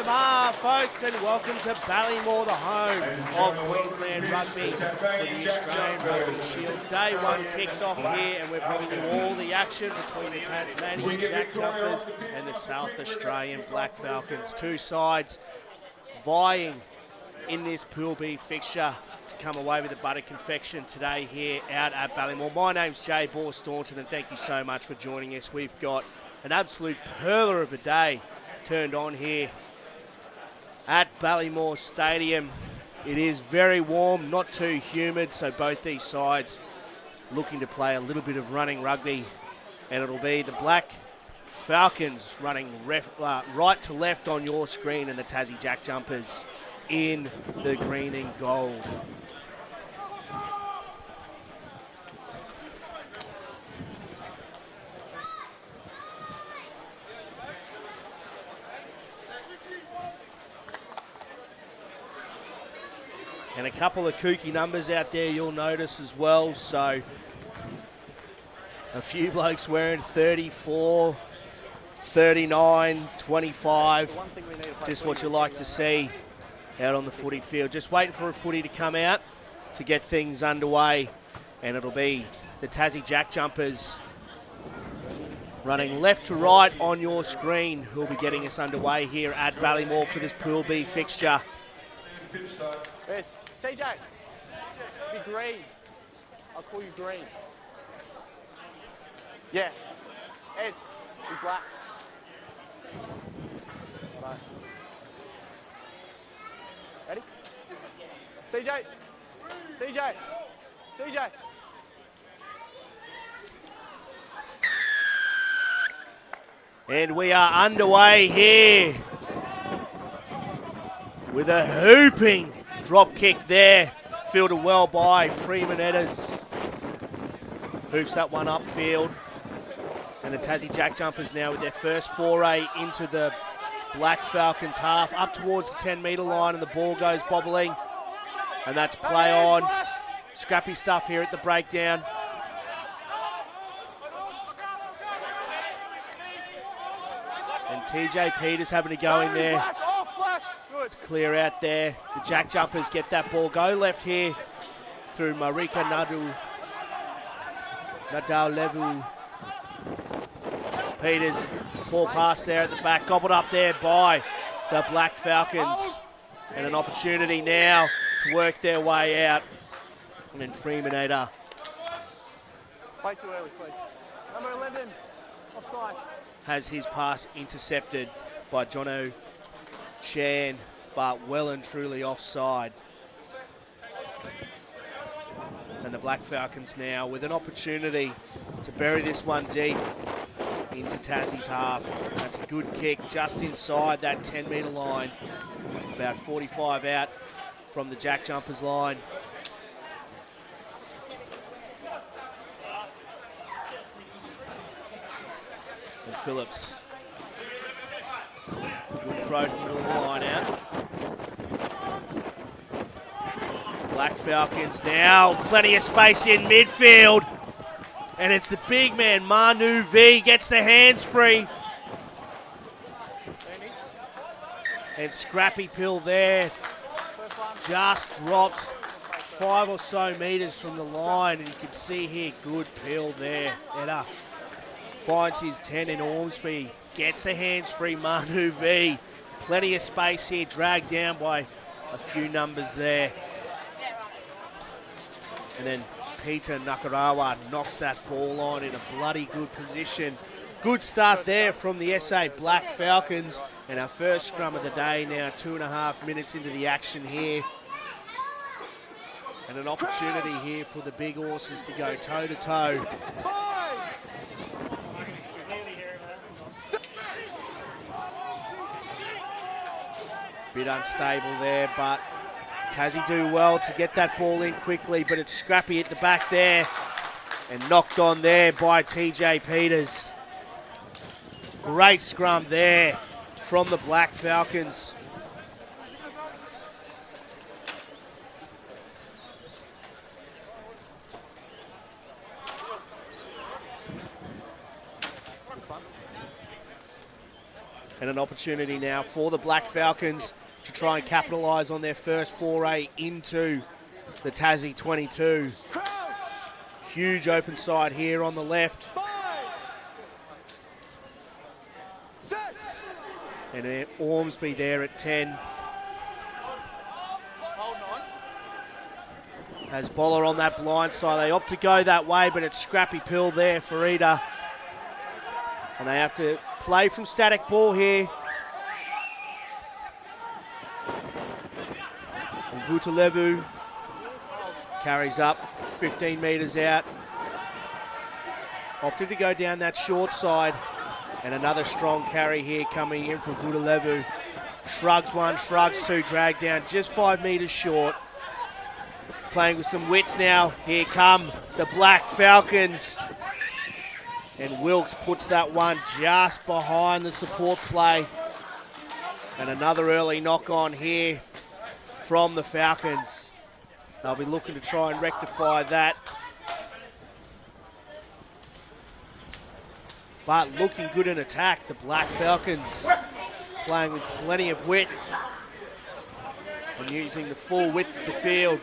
Folks, and welcome to Ballymore, the home of Queensland Rugby for the Australian Rugby Shield. Day one kicks off here, and we're bringing you all the action between the Tasmanian Jack Jumpers and the South Australian Black Falcons. Two sides vying in this Pool B fixture to come away with a butter confection today here out at Ballymore. My name's Jay Bohr-Staunton, and thank you so much for joining us. We've got an absolute perler of a day turned on here at Ballymore Stadium. It is very warm, not too humid, so both these sides looking to play a little bit of running rugby, and it'll be the Black Falcons running right to left on your screen, and the Tassie Jack Jumpers in the green and gold. And a couple of kooky numbers out there you'll notice as well. So a few blokes wearing 34, 39, 25. Just what you like to see out on the footy field. Just waiting for a footy to come out to get things underway. And it'll be the Tassie Jack Jumpers running left to right on your screen who'll be getting us underway here at Ballymore for this Pool B fixture. Yes, TJ, be green. I'll call you green. Yeah. Ed, be black. Right. Ready? TJ. TJ. TJ. And we are underway here with a hooping drop kick there, fielded well by Freeman Edders. Hoofs that one upfield. And the Tassie Jack Jumpers now with their first foray into the Black Falcons half, up towards the 10-metre line, and the ball goes bobbling. And that's play on. Scrappy stuff here at the breakdown. And TJ Peters having to go in there to clear out there. The Jack Jumpers get that ball. Go left here through Marika Nadal-Levu. Peters, poor pass there at the back. Gobbled up there by the Black Falcons. And an opportunity now to work their way out. And then Freeman-Eder. Way too early, please. Number 11, offside. Has his pass intercepted by Jono Chan, but well and truly offside. And the Black Falcons now with an opportunity to bury this one deep into Tassie's half. That's a good kick just inside that 10-metre line, about 45 out from the Jack Jumpers line. And Phillips, good throw from the line out. Black Falcons now, plenty of space in midfield. And it's the big man, Manu V, gets the hands free. And Scrappy Pill there, just dropped 5 or so metres from the line. And you can see here, good Pill there. Eder finds his 10 in Ormsby, gets the hands free, Manu V. Plenty of space here, dragged down by a few numbers there. And then Peter Nakarawa knocks that ball on in a bloody good position. Good start there from the SA Black Falcons. And our first scrum of the day now, 2.5 minutes into the action here. And an opportunity here for the big horses to go toe-to-toe. Bit unstable there, but Tassie do well to get that ball in quickly, but it's Scrappy at the back there and knocked on there by TJ Peters. Great scrum there from the Black Falcons. And an opportunity now for the Black Falcons to try and capitalise on their first foray into the Tassie 22. Huge open side here on the left. And Ormsby there at 10. Has Boller on that blind side. They opt to go that way, but it's scrappy pill there for Ida. And they have to play from static ball here. And Vutalevu carries up 15 metres out. Opted to go down that short side. And another strong carry here coming in from Vutalevu. Shrugs one, shrugs two, drag down just 5 metres short. Playing with some width now. Here come the Black Falcons. And Wilkes puts that one just behind the support play. And another early knock on here from the Falcons. They'll be looking to try and rectify that. But looking good in attack, the Black Falcons playing with plenty of width and using the full width of the field.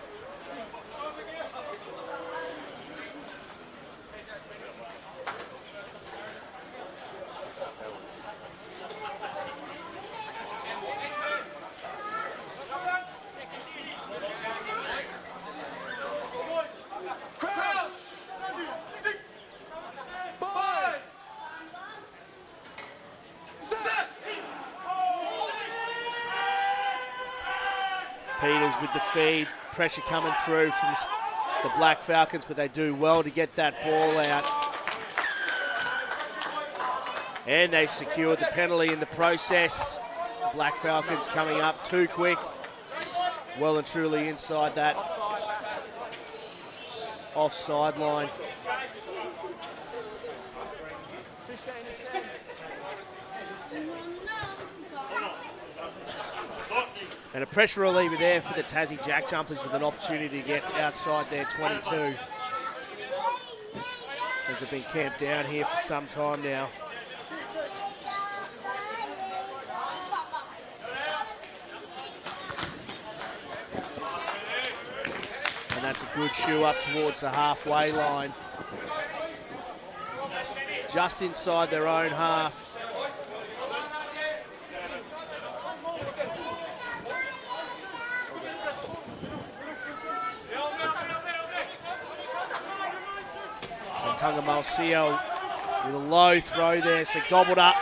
Peters with the feed, pressure coming through from the Black Falcons, but they do well to get that ball out. And they've secured the penalty in the process. The Black Falcons coming up too quick. Well and truly inside that offside line. And a pressure reliever there for the Tassie Jack Jumpers with an opportunity to get outside their 22. As they've been camped down here for some time now. And that's a good shoe up towards the halfway line. Just inside their own half. Tungamalsio with a low throw there, so gobbled up.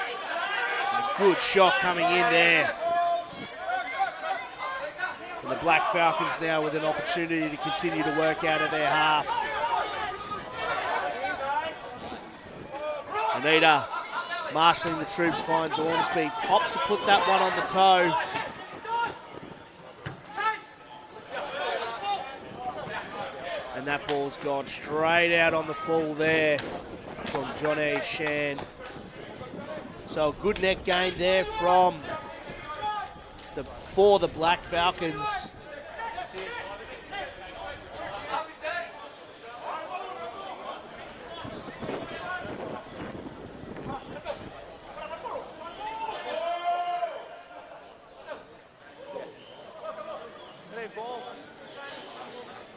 And a good shot coming in there. And the Black Falcons now with an opportunity to continue to work out of their half. Anita marshalling the troops, finds Ormsby, pops to put that one on the toe. And that ball's gone straight out on the full there from John A. Shan. So a good net gain there for the Black Falcons.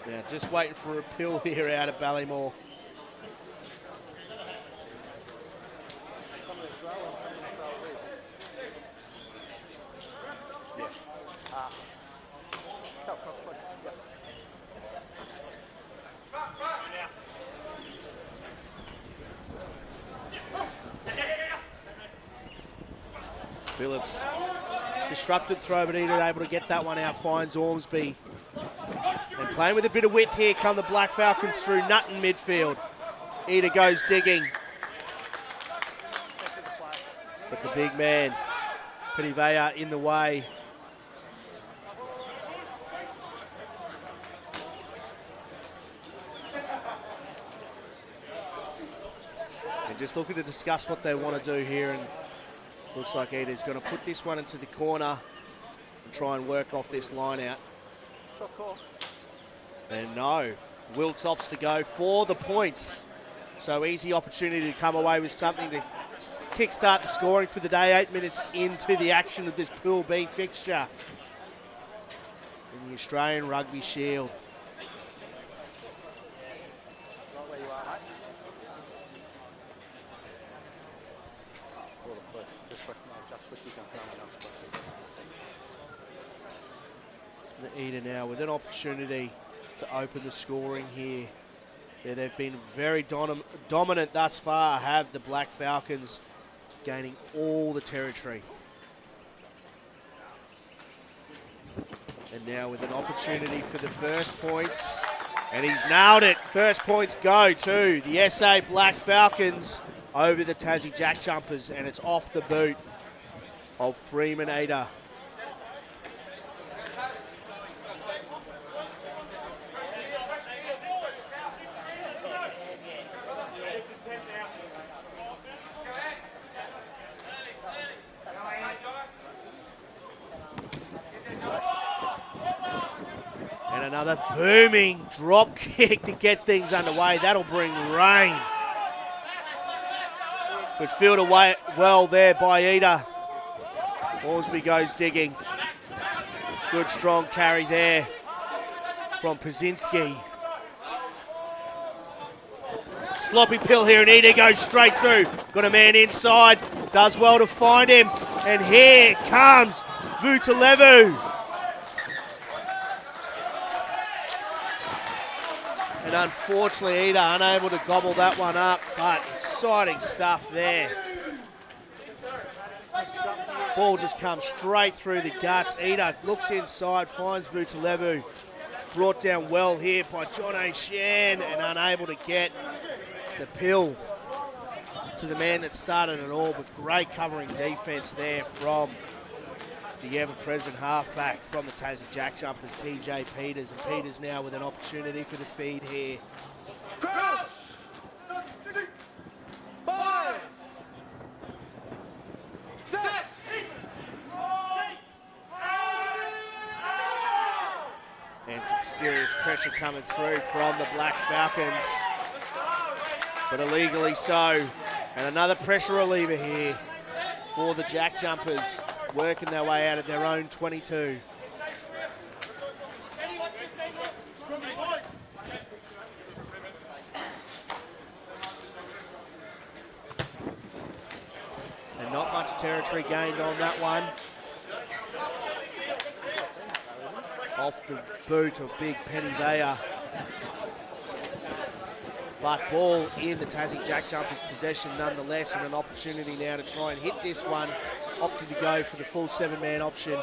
Yeah, just waiting for a pill here out of Ballymore. Phillips disrupted throw, but Ida able to get that one out, finds Ormsby. And playing with a bit of width here come the Black Falcons through Nutton midfield. Ida goes digging. But the big man, Penivea, in the way. And just looking to discuss what they want to do here, and looks like Ida's going to put this one into the corner and try and work off this line out. And no, Wilkes opts to go for the points. So easy opportunity to come away with something to kickstart the scoring for the day. 8 minutes into the action of this Pool B fixture in the Australian Rugby Shield. Right where you are, mate. Just flick, no, just flick, you can no one else flick. The Eder now with an opportunity to open the scoring here. Yeah, they've been very dominant thus far, have the Black Falcons, gaining all the territory. And now with an opportunity for the first points, and he's nailed it. First points go to the SA Black Falcons over the Tassie Jack Jumpers, and it's off the boot of Freeman Eder. And another booming drop kick to get things underway. That'll bring rain. Good field away well there by Eder. Orsby goes digging. Good strong carry there from Pazynski. Sloppy pill here, and Eder goes straight through. Got a man inside. Does well to find him. And here comes Vutalevu. And unfortunately, Eder unable to gobble that one up, but exciting stuff there. Ball just comes straight through the guts. Eder looks inside, finds Vutalevu. Brought down well here by John O'Shan and unable to get the pill to the man that started it all, but great covering defence there from the ever-present halfback from the Tassie Jack Jumpers, TJ Peters. And Peters now with an opportunity for the feed here. Crouch! 5! 6! And some serious pressure coming through from the Black Falcons, but illegally so. And another pressure reliever here for the Jack Jumpers, working their way out of their own 22. And not much territory gained on that one. Off the boot of Big Penny Vaya. But ball in the Tassie Jack Jumpers' possession nonetheless, and an opportunity now to try and hit this one. Opted to go for the full 7-man option.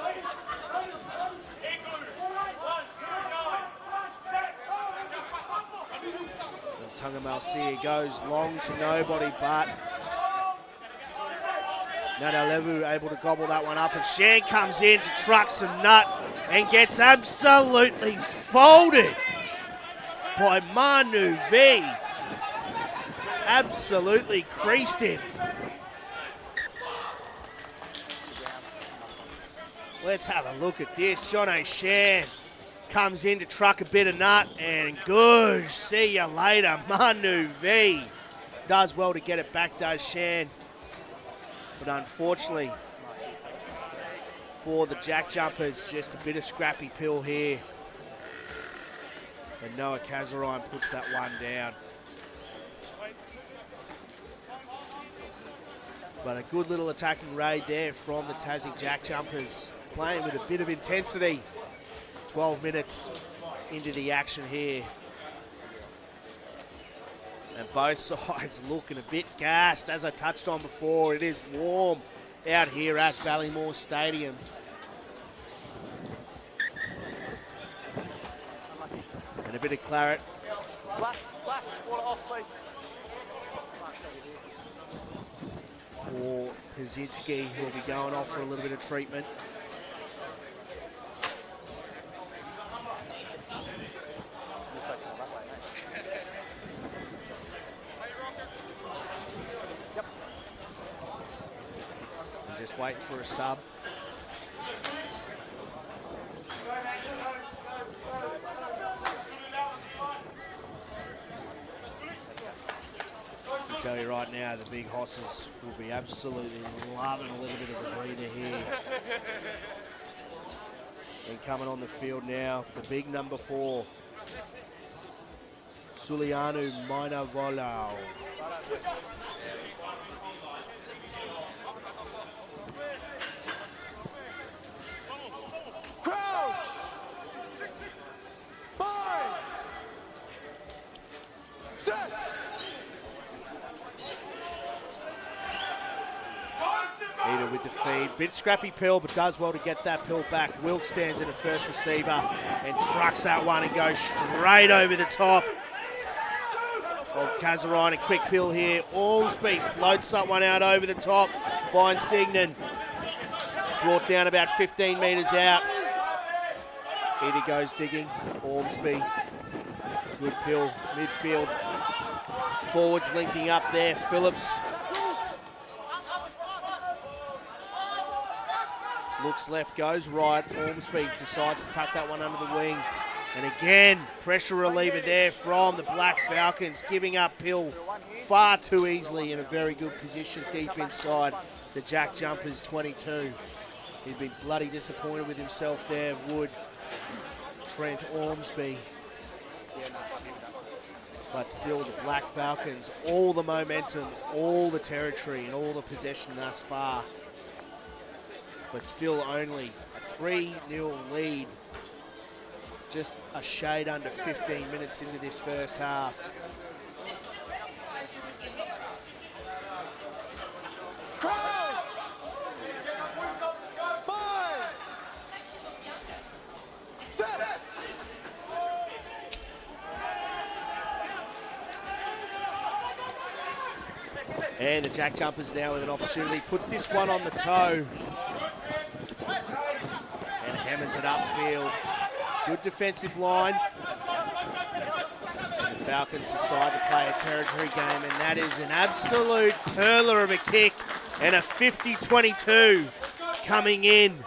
And Tungamalsia goes long to nobody, but Nadalevu able to gobble that one up, and Shan comes in to truck some nut and gets absolutely folded by Manu V. Absolutely creased him. Let's have a look at this. John O'Shan comes in to truck a bit of nut, and good. See you later. Manu V does well to get it back, does Shan. But unfortunately for the Jack Jumpers, just a bit of scrappy pill here. And Noah Kazarine puts that one down. But a good little attacking raid there from the Tassie Jack Jumpers, playing with a bit of intensity. 12 minutes into the action here. And both sides looking a bit gassed. As I touched on before, it is warm out here at Ballymore Stadium. And a bit of claret. Black, water off, please. For Pazynski, who will be going off for a little bit of treatment. And just waiting for a sub. tell you right now, the big hosses will be absolutely loving a little bit of a breather here. And coming on the field now, the big number 4, Sulianu Mainavolau. Crowd! 5, 6. Eder with the feed. Bit scrappy pill, but does well to get that pill back. Wilkes stands in a first receiver and trucks that one and goes straight over the top of Kazarine. A quick pill here. Ormsby floats that one out over the top. Finds Dignan. Brought down about 15 metres out. Eder goes digging. Ormsby. Good pill. Midfield. Forwards linking up there. Phillips. Looks left, goes right. Ormsby decides to tuck that one under the wing. And again, pressure reliever there from the Black Falcons, giving up Pill far too easily in a very good position deep inside the Jack Jumpers 22. He'd been bloody disappointed with himself there, would Trent Ormsby. But still, the Black Falcons, all the momentum, all the territory, and all the possession thus far. But still only a 3-0 lead, just a shade under 15 minutes into this first half. Crowd! 5, 6. And the Jack Jumpers now with an opportunity. Put this one on the toe. And hammers it upfield. Good defensive line. And the Falcons decide to play a territory game, and that is an absolute hurler of a kick and a 50-22 coming in.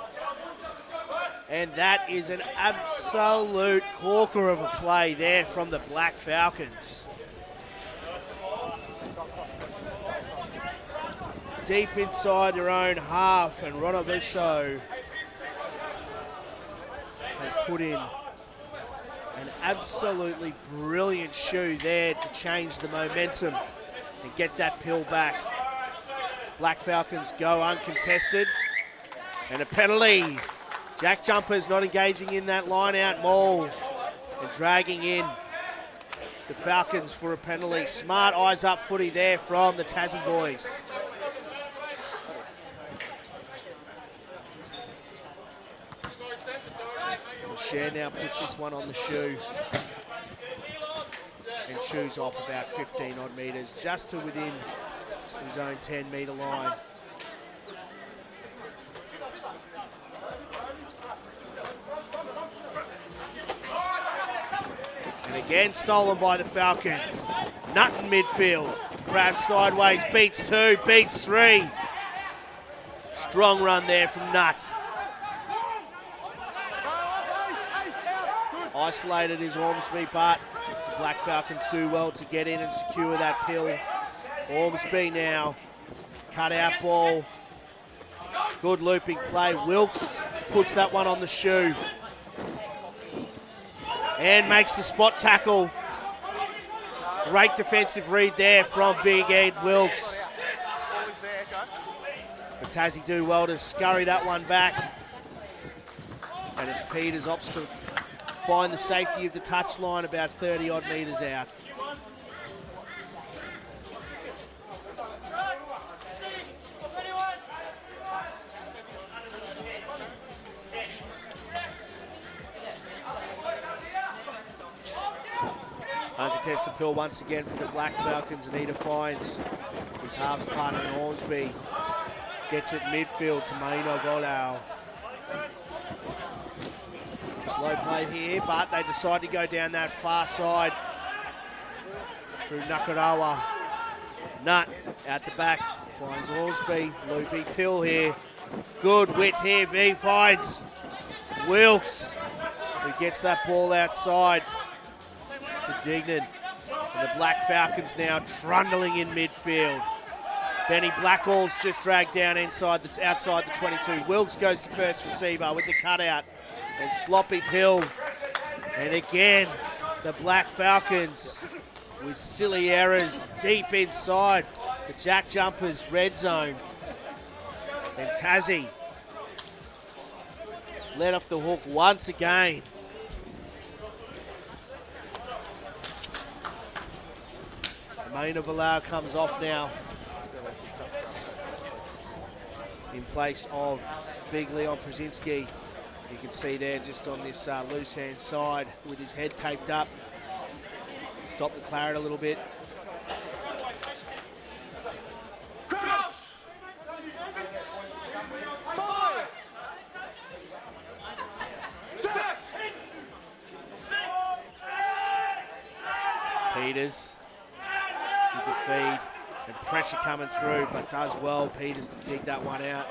And that is an absolute corker of a play there from the Black Falcons. Deep inside their own half, and Ronoviso has put in an absolutely brilliant shoe there to change the momentum and get that pill back. Black Falcons go uncontested, and a penalty. Jack Jumpers not engaging in that line-out maul and dragging in the Falcons for a penalty. Smart eyes-up footy there from the Tassie boys. Share now puts this one on the shoe and chews off about 15 odd metres, just to within his own 10-metre line. And again stolen by the Falcons. Nutt in midfield, grabs sideways, beats 2, beats 3. Strong run there from Nutt. Isolated is Ormsby, but the Black Falcons do well to get in and secure that pill. Ormsby now, cut out ball. Good looping play. Wilkes puts that one on the shoe. And makes the spot tackle. Great defensive read there from Big Ed Wilkes. But Tassie do well to scurry that one back. And it's Peters opts to find the safety of the touchline about 30 odd metres out. Uncontested pill once again for the Black Falcons, and Eder finds his halves partner in Ormsby. Gets it midfield to Maino Volau. Slow play here, but they decide to go down that far side through Nakarawa. Nutt out the back, finds Ormsby. Loopy pill here. Good width here. V finds Wilkes, who gets that ball outside to Dignan. And the Black Falcons now trundling in midfield. Benny Blackall's just dragged down outside the 22. Wilkes goes to first receiver with the cutout. And sloppy pill. And again, the Black Falcons with silly errors deep inside the Jack Jumpers red zone. And Tassie let off the hook once again. Maina Valau comes off now in place of Big Leon Brzezinski. You can see there just on this loose hand side with his head taped up. Stop the claret a little bit. Peters with the feed and pressure coming through, but does well, Peters, to dig that one out.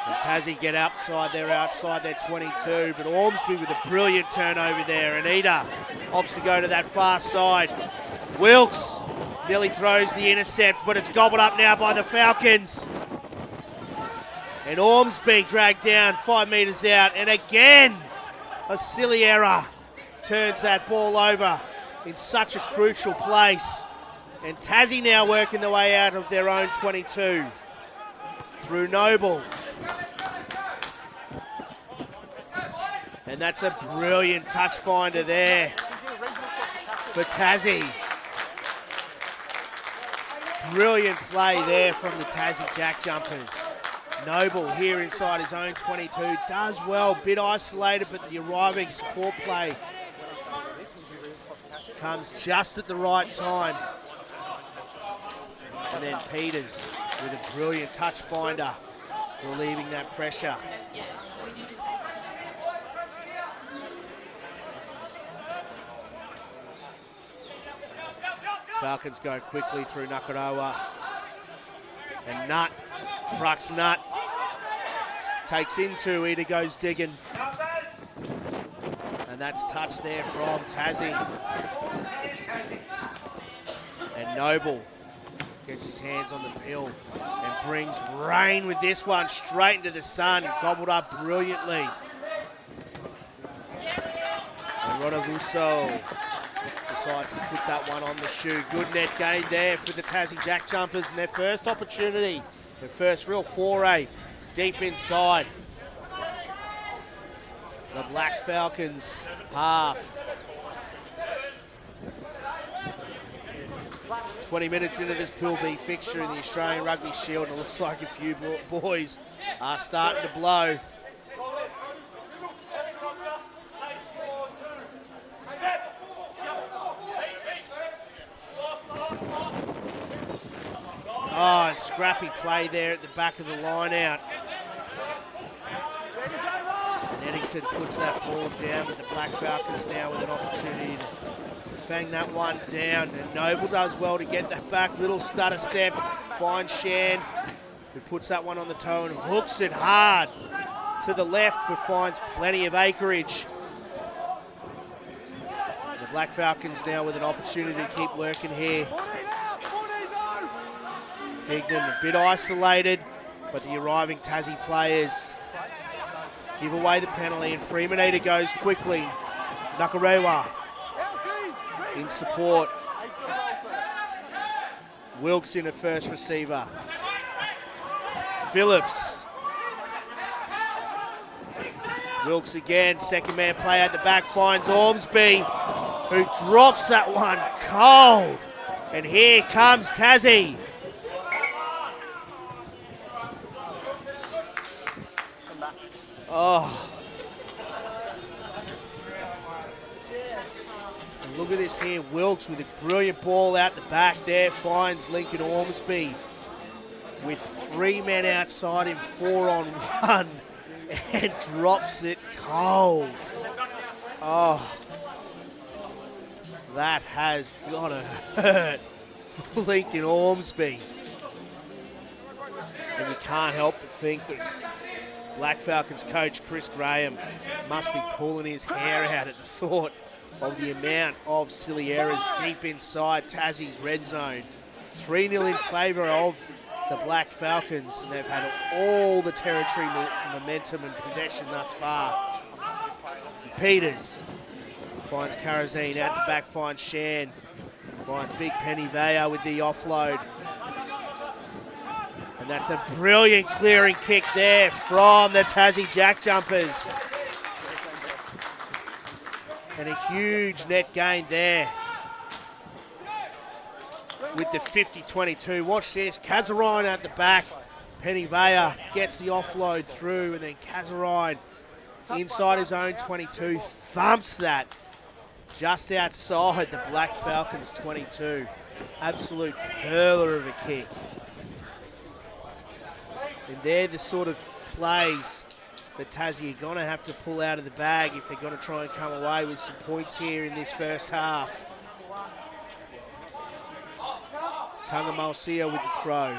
And Tassie get outside their 22, but Ormsby with a brilliant turnover there. And Ida opts to go to that far side. Wilkes nearly throws the intercept, but it's gobbled up now by the Falcons. And Ormsby dragged down 5 metres out, and again, a silly error turns that ball over in such a crucial place. And Tassie now working the way out of their own 22 through Noble. And that's a brilliant touch finder there for Tassie. Brilliant play there from the Tassie Jack Jumpers. Noble here inside his own 22 does well, bit isolated, but the arriving support play comes just at the right time. And then Peters with a brilliant touch finder, relieving that pressure. Falcons go quickly through Nakarawa. And Nutt, trucks Nutt. Takes into, Ida goes digging. And that's touched there from Tassie. And Noble gets his hands on the pill and brings rain with this one straight into the sun, gobbled up brilliantly. And Ronavuso decides to put that one on the shoe. Good net gain there for the Tassie Jack Jumpers and their first opportunity, their first real foray deep inside the Black Falcons half. 20 minutes into this Pool B fixture in the Australian Rugby Shield, and it looks like a few boys are starting to blow. Oh, and scrappy play there at the back of the line out. And Eddington puts that ball down, but the Black Falcons now with an opportunity to fang that one down. And Noble does well to get that back. Little stutter step, finds Shan, who puts that one on the toe and hooks it hard to the left, but finds plenty of acreage. The Black Falcons now with an opportunity to keep working here. Dignan a bit isolated, but the arriving Tassie players give away the penalty, and Freemanita goes quickly. Nakarewa in support. Wilkes in at first receiver. Phillips. Wilkes again, second man play at the back, finds Ormsby, who drops that one cold. And here comes Tassie. Oh. And look at this here, Wilkes with a brilliant ball out the back there, finds Lincoln Ormsby with 3 men outside him, 4 on 1, and drops it cold. Oh. That has gotta hurt for Lincoln Ormsby. And you can't help but think that Black Falcons coach Chris Graham must be pulling his hair out at the thought of the amount of silly errors deep inside Tassie's red zone. 3-0 in favour of the Black Falcons, and they've had all the territory momentum and possession thus far. Peters finds Karazine out the back, finds Shan, finds Big Penny Vaya with the offload. And that's a brilliant clearing kick there from the Tassie Jack Jumpers. And a huge net gain there with the 50-22. Watch this, Kazarine at the back. Penny Vaya gets the offload through, and then Kazarine inside his own 22 thumps that just outside the Black Falcons 22. Absolute perler of a kick. And they're the sort of plays that Tassie are going to have to pull out of the bag if they're going to try and come away with some points here in this first half. Tungamalsia with the throw.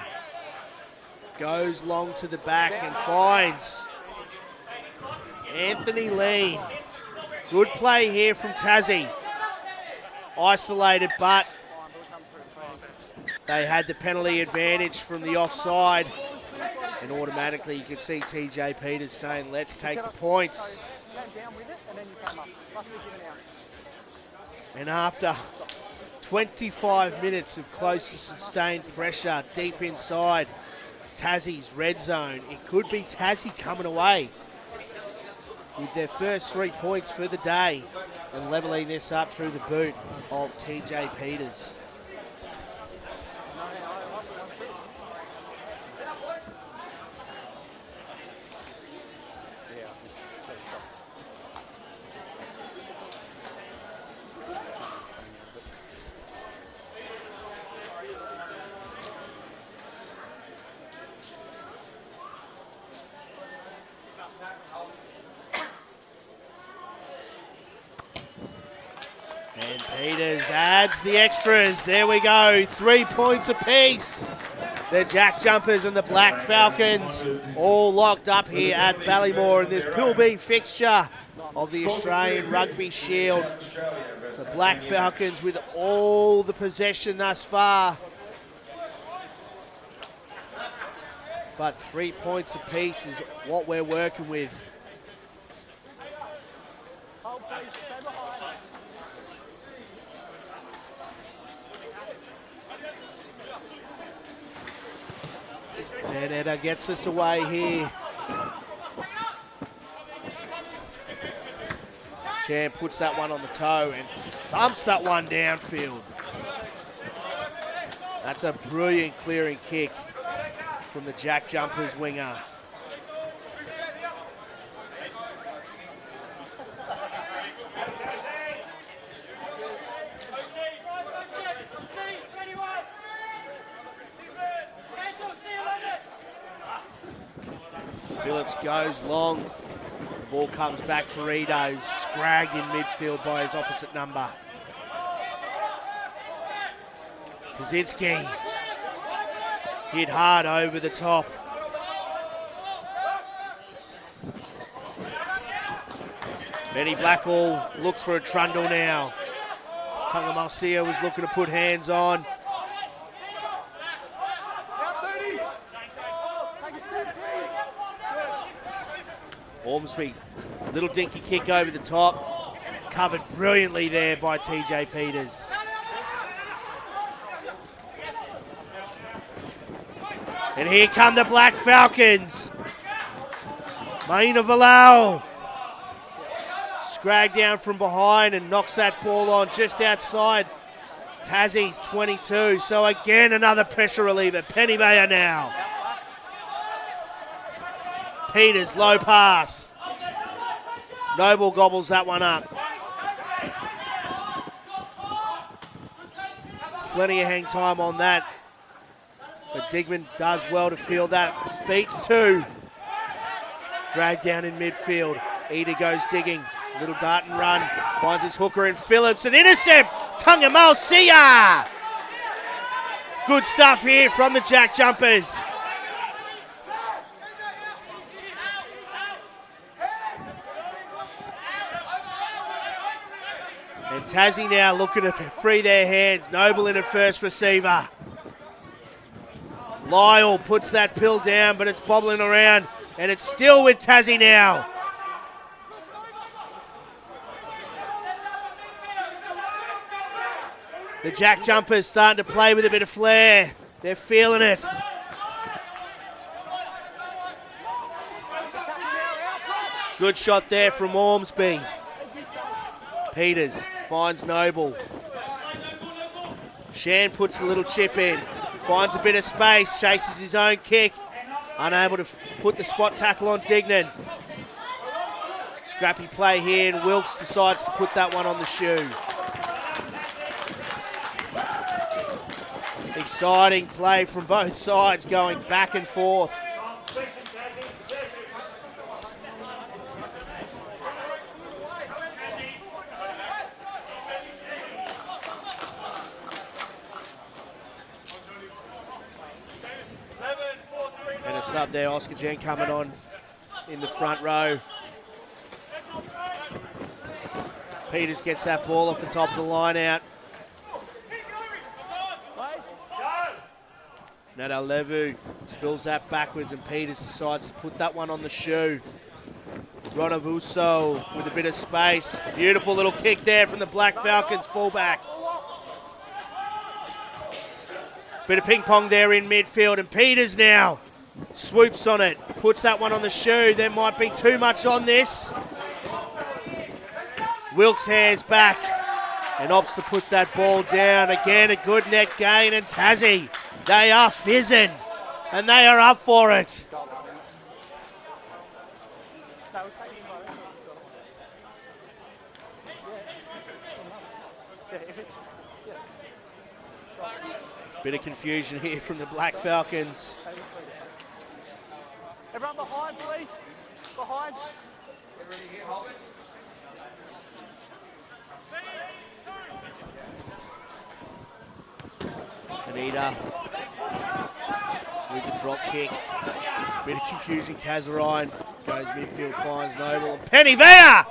Goes long to the back and finds Anthony Lean. Good play here from Tassie. Isolated, but they had the penalty advantage from the offside. And automatically you can see TJ Peters saying, let's take the points. And after 25 minutes of close to sustained pressure deep inside Tassie's red zone, it could be Tassie coming away with their first 3 points for the day and levelling this up through the boot of TJ Peters. And Peters adds the extras. There we go. 3 points apiece. The Jack Jumpers and the Black Falcons all locked up here at Ballymore in this Pool B fixture of the Australian Rugby Shield. The Black Falcons with all the possession thus far. But 3 points apiece is what we're working with. And Edda gets us away here. Chan puts that one on the toe and thumps that one downfield. That's a brilliant clearing kick from the Jack Jumpers winger. Phillips goes long. The ball comes back for Edo. Scragged in midfield by his opposite number. Kaczynski hit hard over the top. Benny Blackall looks for a trundle now. Tungamalsia was looking to put hands on. Ormsby, little dinky kick over the top. Covered brilliantly there by TJ Peters. And here come the Black Falcons. Maina Valal. Scragged down from behind and knocks that ball on just outside Tassie's 22. So again, another pressure reliever. Penny Vaya now. Peters, low pass. Noble gobbles that one up. Plenty of hang time on that. But Digman does well to field that. Beats two. Dragged down in midfield. Eda goes digging. Little dart and run. Finds his hooker in Phillips. An intercept. Tungamalsia. Good stuff here from the Jack Jumpers. And Tassie now looking to free their hands. Noble in at first receiver. Lyle puts that pill down, but it's bobbling around, and it's still with Tassie now. The Jack Jumpers starting to play with a bit of flair. They're feeling it. Good shot there from Ormsby. Peters finds Noble. Shan puts a little chip in. Finds a bit of space, chases his own kick. Unable to put the spot tackle on Dignan. Scrappy play here, and Wilkes decides to put that one on the shoe. Exciting play from both sides, going back and forth. And a sub there, Oscar Jen coming on in the front row. Peters gets that ball off the top of the line out. Nadal Levu spills that backwards, and Peters decides to put that one on the shoe. Ronavuso with a bit of space. Beautiful little kick there from the Black Falcons fullback. Bit of ping pong there in midfield, and Peters now swoops on it. Puts that one on the shoe. There might be too much on this. Wilkes hands back and opts to put that ball down. Again, a good net gain, and Tassie, they are fizzing, and they are up for it. Bit of confusion here from the Black Falcons. Everyone behind, please. Behind. Anita with the drop kick. Bit of confusion. Kazarine goes midfield, finds Noble. And Penny Vea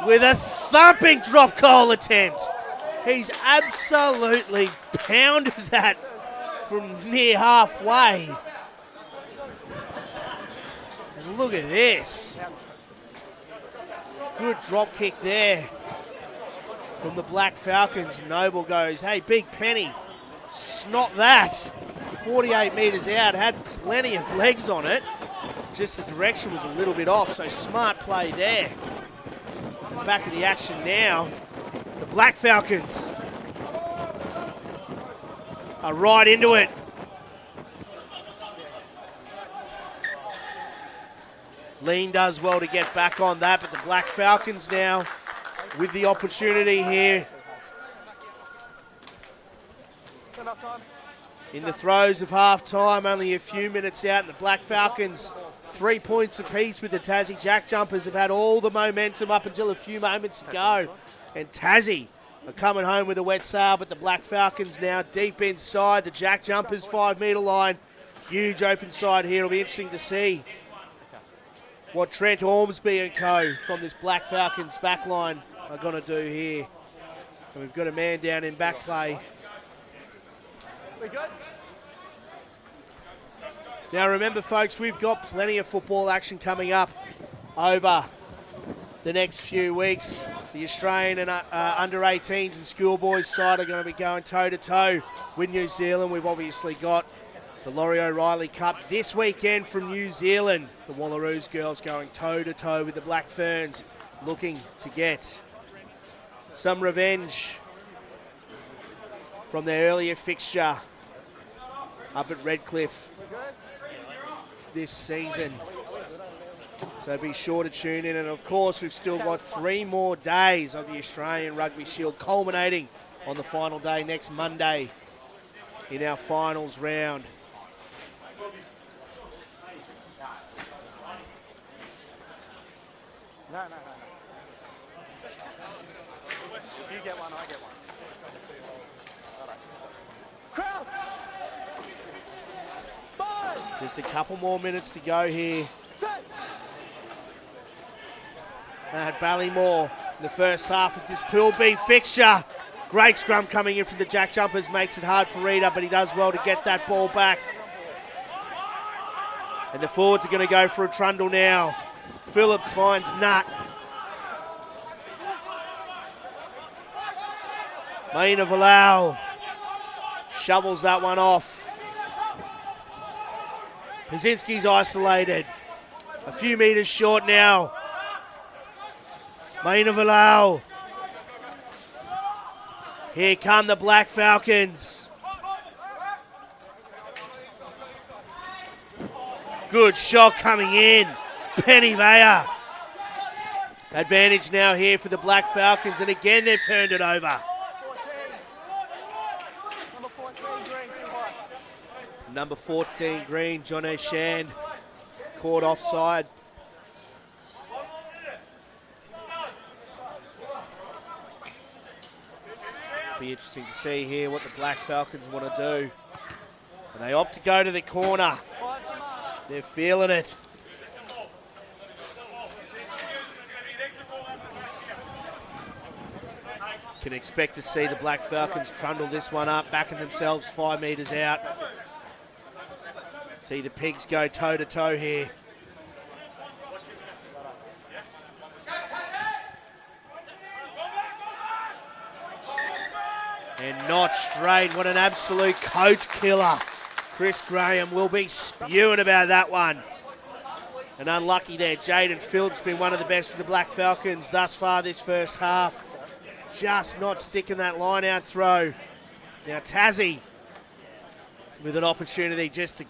with a thumping drop goal attempt. He's absolutely pounded that from near halfway. And look at this. Good drop kick there from the Black Falcons. Noble goes, hey, big Penny, snot that. 48 metres out, had plenty of legs on it. Just the direction was a little bit off, so smart play there. Back of the action now. The Black Falcons are right into it. Lean does well to get back on that, but the Black Falcons now with the opportunity here. In the throes of half-time, only a few minutes out, and the Black Falcons 3 points apiece with the Tassie Jack Jumpers have had all the momentum up until a few moments ago. And Tassie are coming home with a wet sail, but the Black Falcons now deep inside the Jack Jumpers 5 metre line. Huge open side here. It'll be interesting to see what Trent Ormsby and co from this Black Falcons back line are going to do here. And we've got a man down in back play. We good? Now remember, folks, we've got plenty of football action coming up over the next few weeks. The Australian and under-18s and schoolboys side are going to be going toe-to-toe with New Zealand. We've obviously got the Laurie O'Reilly Cup this weekend from New Zealand. The Wallaroos girls going toe-to-toe with the Black Ferns, looking to get some revenge from their earlier fixture up at Redcliffe this season. So be sure to tune in. And of course, we've still got 3 more days of the Australian Rugby Shield, culminating on the final day next Monday in our finals round. No. If you get one, I get one. Crowd! Five! Just a couple more minutes to go here Six! at Ballymore. in the first half of this Pool B fixture. Great scrum coming in from the Jack Jumpers, makes it hard for Reader, but he does well to get that ball back. And the forwards are going to go for a trundle now. Phillips finds Nutt. Maina Valau shovels that one off. Pazinski's isolated. A few metres short now. Maina Valau. Here come the Black Falcons. Good shot coming in. Penny Vaya. Advantage now here for the Black Falcons, and again they've turned it over. Number 14, Green, John O'Shan, caught offside. Be interesting to see here what the Black Falcons want to do. And they opt to go to the corner. They're feeling it. Can expect to see the Black Falcons trundle this one up, backing themselves 5 metres out. See the Pigs go toe-to-toe here. And not straight. What an absolute coach killer. Chris Graham will be spewing about that one. And unlucky there. Jaden Phillips been one of the best for the Black Falcons thus far this first half. Just not sticking that line out throw. Now Tassie with an opportunity just to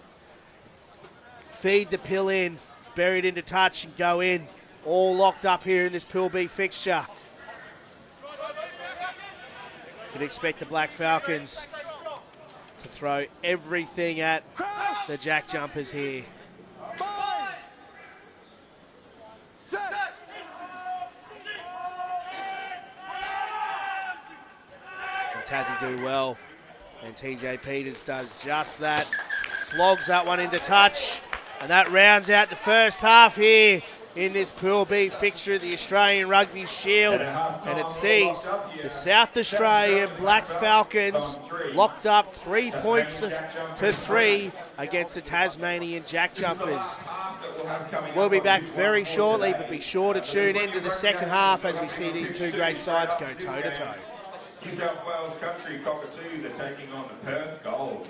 feed the pill in, bury it into touch and go in. All locked up here in this Pool B fixture. Can expect the Black Falcons to throw everything at the Jack Jumpers here. And Tassie do well, and TJ Peters does just that. Flogs that one into touch, and that rounds out the first half here in this Pool B fixture of the Australian Rugby Shield. And it sees the South Australian Black Falcons locked up 3 points to 3 against the Tasmanian Jack Jumpers. We'll be back very shortly, but be sure to tune into the second half as we see these two great sides go toe-to-toe. New South Wales Country Cockatoos are taking on the Perth Gold.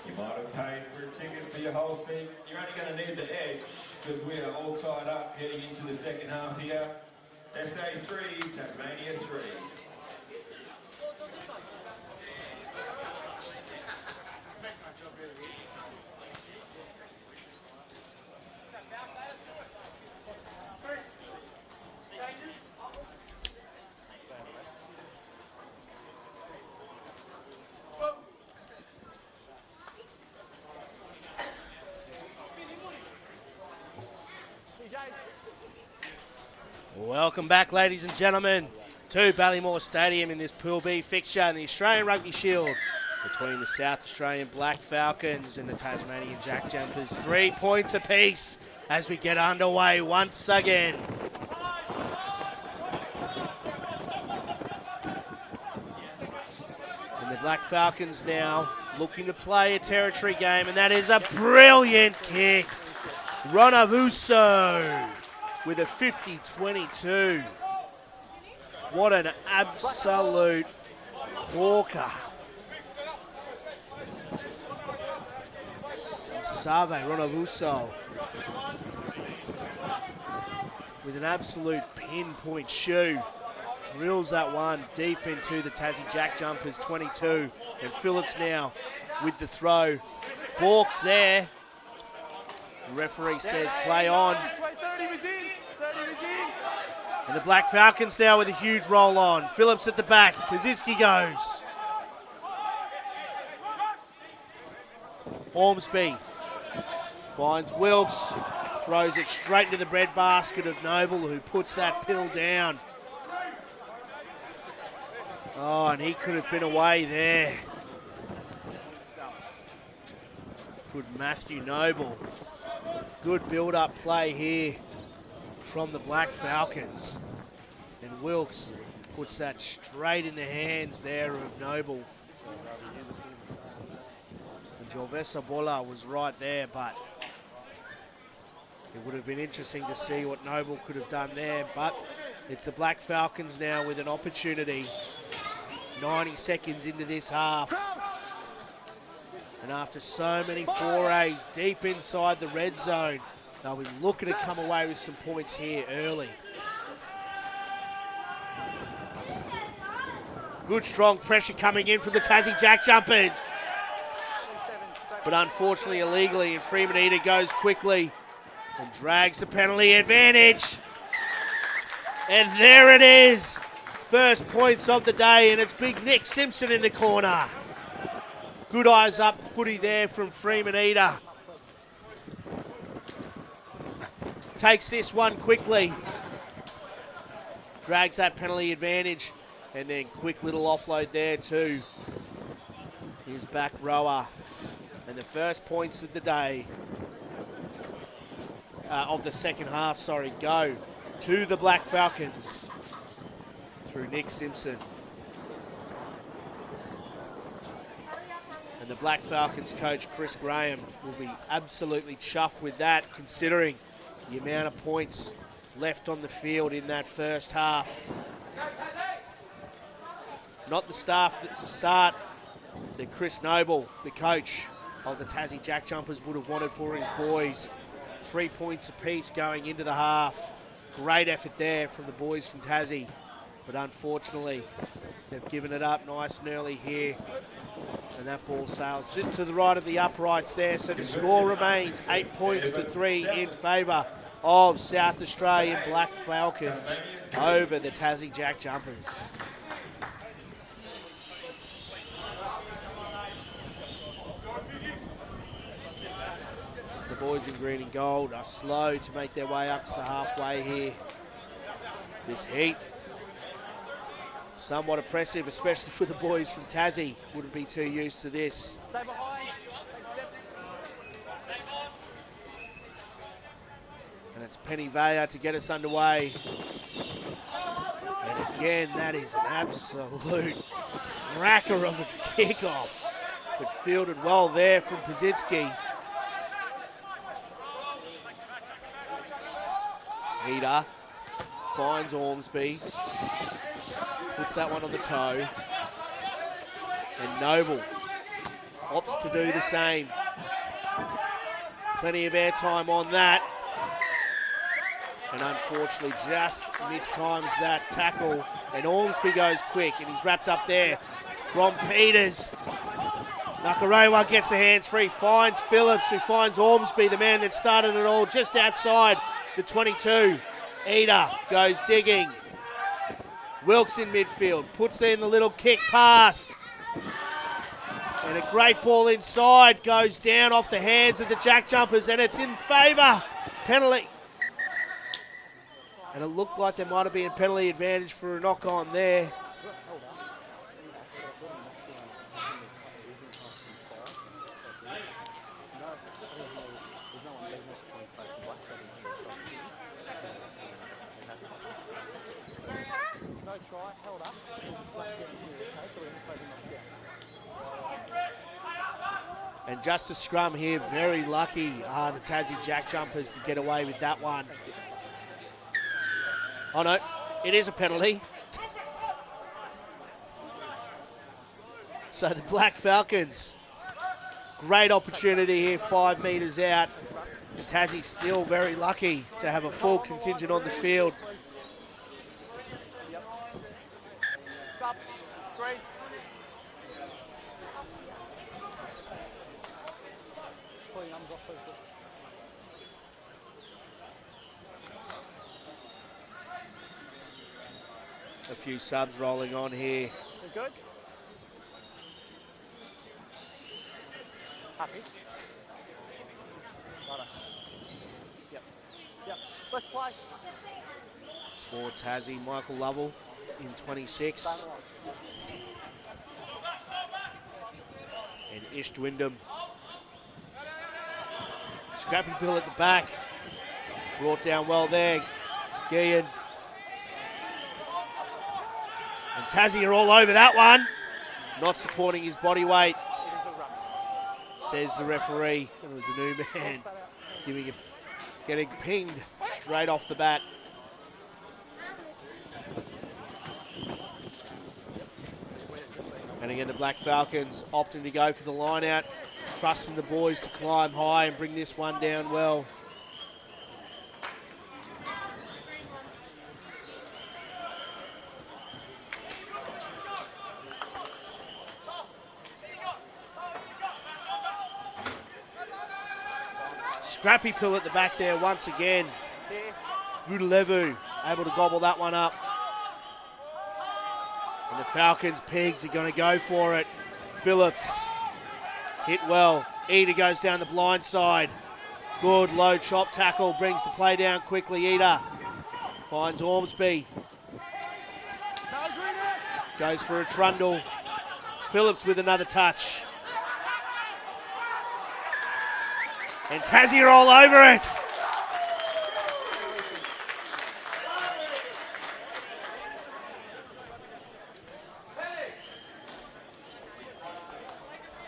You might have paid for a ticket for your whole seat. You're only going to need the edge because we are all tied up heading into the second half here. SA 3, Tasmania 3. Welcome back, ladies and gentlemen, to Ballymore Stadium in this Pool B fixture in the Australian Rugby Shield between the South Australian Black Falcons and the Tasmanian Jack Jumpers. 3 points apiece as we get underway once again. And the Black Falcons now looking to play a territory game, and that is a brilliant kick. Ronavuso with a 50-22. What an absolute corker. Save Ronavuso with an absolute pinpoint shoe. Drills that one deep into the Tassie Jack Jumpers 22. And Phillips now with the throw. Balks there. The referee says play on. And the Black Falcons now with a huge roll on. Phillips at the back. Pazitsky goes. Ormsby finds Wilkes. Throws it straight into the breadbasket of Noble, who puts that pill down. Oh, and he could have been away there. Good Matthew Noble. Good build-up play here from the Black Falcons. And Wilkes puts that straight in the hands there of Noble. And Jorvesa Bola was right there, but it would have been interesting to see what Noble could have done there. But it's the Black Falcons now with an opportunity. 90 seconds into this half. And after so many forays deep inside the red zone, They'll be looking to come away with some points here early. Good strong pressure coming in from the Tassie Jack Jumpers. But unfortunately illegally, and Freemanita goes quickly and drags the penalty advantage. And there it is. First points of the day, and it's big Nick Simpson in the corner. Good eyes up footy there from Freemanita. Takes this one quickly. Drags that penalty advantage. And then quick little offload there to his back rower. And the first points of the day, of the second half, go to the Black Falcons through Nick Simpson. And the Black Falcons coach, Chris Graham, will be absolutely chuffed with that, considering the amount of points left on the field in that first half. Not the start that Chris Noble, the coach of the Tassie Jack Jumpers, would have wanted for his boys. 3 points apiece going into the half. Great effort there from the boys from Tassie, but unfortunately they've given it up nice and early here, and that ball sails just to the right of the uprights there. So the score remains 8 points to 3 in favour of South Australian Black Falcons over the Tassie Jack Jumpers. The boys in green and gold are slow to make their way up to the halfway here. This heat, somewhat oppressive, especially for the boys from Tassie. Wouldn't be too used to this. Stay behind. And it's Penny Vaya to get us underway. And again, that is an absolute cracker of a kickoff. But fielded well there from Pazitsky. Ida finds Ormsby, puts that one on the toe, and Noble opts to do the same. Plenty of airtime on that, and unfortunately just mistimes that tackle, and Ormsby goes quick, and he's wrapped up there from Peters. Nakarewa gets the hands free, finds Phillips, who finds Ormsby, the man that started it all, just outside the 22. Ida goes digging. Wilkes in midfield, puts in the little kick pass. And a great ball inside, goes down off the hands of the Jack Jumpers, and it's in favour. Penalty. And it looked like there might have been a penalty advantage for a knock on there. And just a scrum here, very lucky are the Tassie Jack Jumpers to get away with that one. Oh no, it is a penalty. So the Black Falcons, great opportunity here, 5 metres out. Tassie's still very lucky to have a full contingent on the field. Stop. 3. Pull your arms off, please. A few subs rolling on here. We good? Happy? Righto. Yep. Yep. Let's play. For Tassie, Michael Lovell in 26. And Ish Wyndham. Scrappy Bill at the back. Brought down well there. Guillen. And Tassie are all over that one. Not supporting his body weight, It is a run. says the referee. It was a new man getting pinged straight off the bat. And again, the Black Falcons opting to go for the line out, trusting the boys to climb high and bring this one down well. Scrappy pill at the back there once again. Vudalevu able to gobble that one up. And the Falcons pigs are going to go for it. Phillips hit well. Eder goes down the blind side. Good low chop tackle, brings the play down quickly. Eder finds Ormsby. Goes for a trundle. Phillips with another touch. And Tassie are all over it.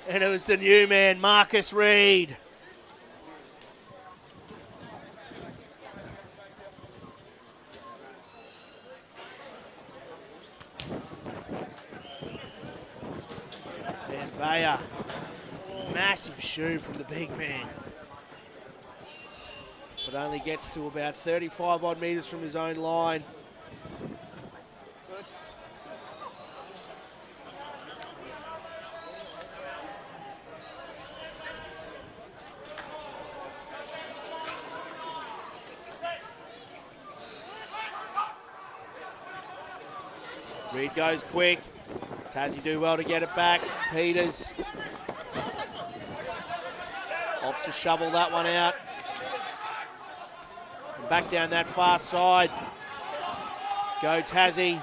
And it was the new man, Marcus Reed. And Vaya, massive shoe from the big man. But only gets to about 35 odd metres from his own line. Reed goes quick. Tassie do well to get it back. Peters opts to shovel that one out. And back down that far side. Go Tassie.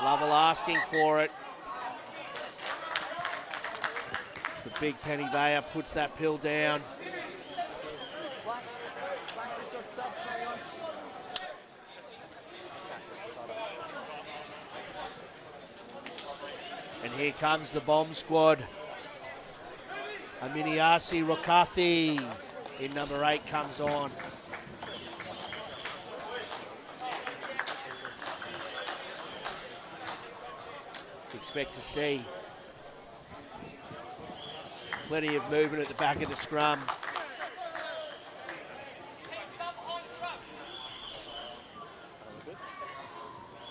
Lovell asking for it. The big Penny Vaya puts that pill down. And here comes the bomb squad. Aminiasi Rokathi in number 8 comes on. Expect to see plenty of movement at the back of the scrum.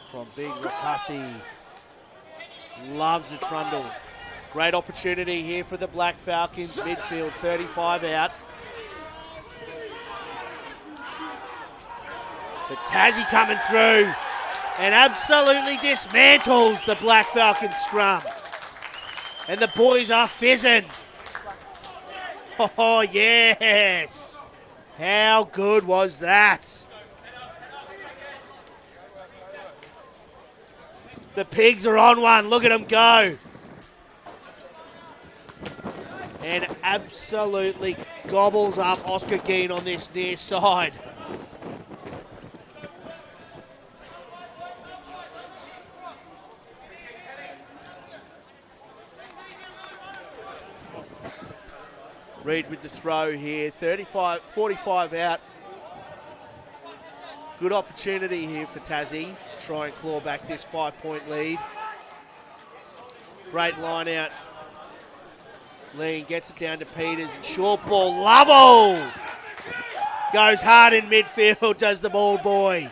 From big Rokathi. Loves a trundle. Great opportunity here for the Black Falcons. Midfield, 35 out. But Tassie coming through and absolutely dismantles the Black Falcons scrum. And the boys are fizzing. Oh, yes. How good was that? The pigs are on one. Look at them go. And absolutely gobbles up Oscar Geen on this near side. Reed with the throw here. 45 out. Good opportunity here for Tassie. Try and claw back this 5-point lead. Great line out. Lean gets it down to Peters. Short ball. Lovell goes hard in midfield, does the ball boy.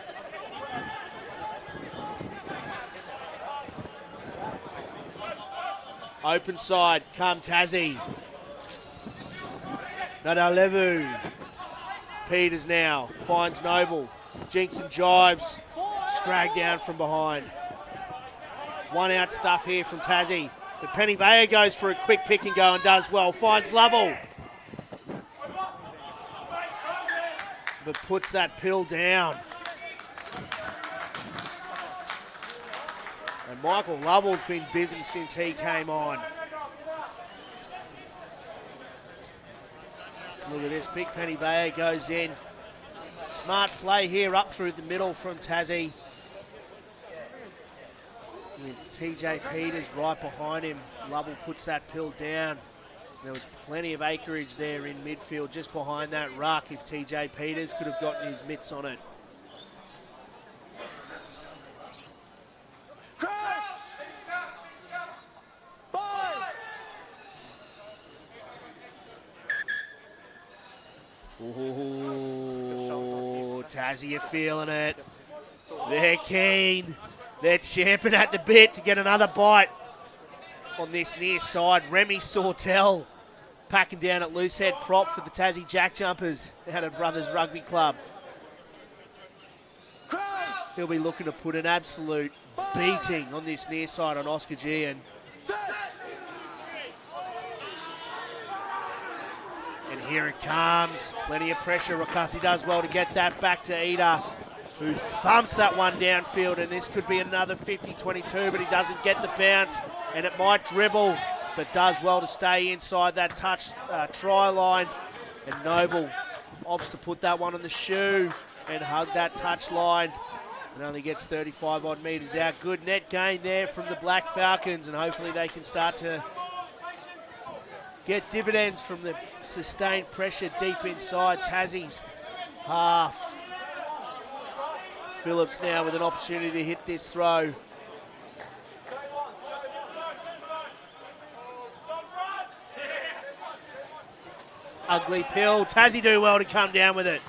Open side, come Tassie. Nadalevu. Peters now finds Noble. Jinks and jives. Scrag down from behind. One out stuff here from Tassie. But Penny Vaya goes for a quick pick and go and does well. Finds Lovell. But puts that pill down. And Michael Lovell's been busy since he came on. Look at this, big Penny Vaya goes in. Smart play here up through the middle from Tassie. With TJ Peters right behind him. Lovell puts that pill down. There was plenty of acreage there in midfield just behind that ruck if TJ Peters could have gotten his mitts on it. Ooh, Tassie are feeling it. They're keen. They're champing at the bit to get another bite. on this near side. Remy Sortel packing down at loose head prop for the Tassie Jack Jumpers out of Brothers Rugby Club. He'll be looking to put an absolute beating on this near side on Oscar Gian. And here it comes. Plenty of pressure. Rakathi does well to get that back to Ida, who thumps that one downfield, and this could be another 50-22, but he doesn't get the bounce, and it might dribble, but does well to stay inside that try line. And Noble opts to put that one on the shoe and hug that touch line, and only gets 35 odd metres out. Good net gain there from the Black Falcons, and hopefully they can start to get dividends from the sustained pressure deep inside Tassie's half. Phillips now with an opportunity to hit this throw. Ugly pill. Tassie do well to come down with it.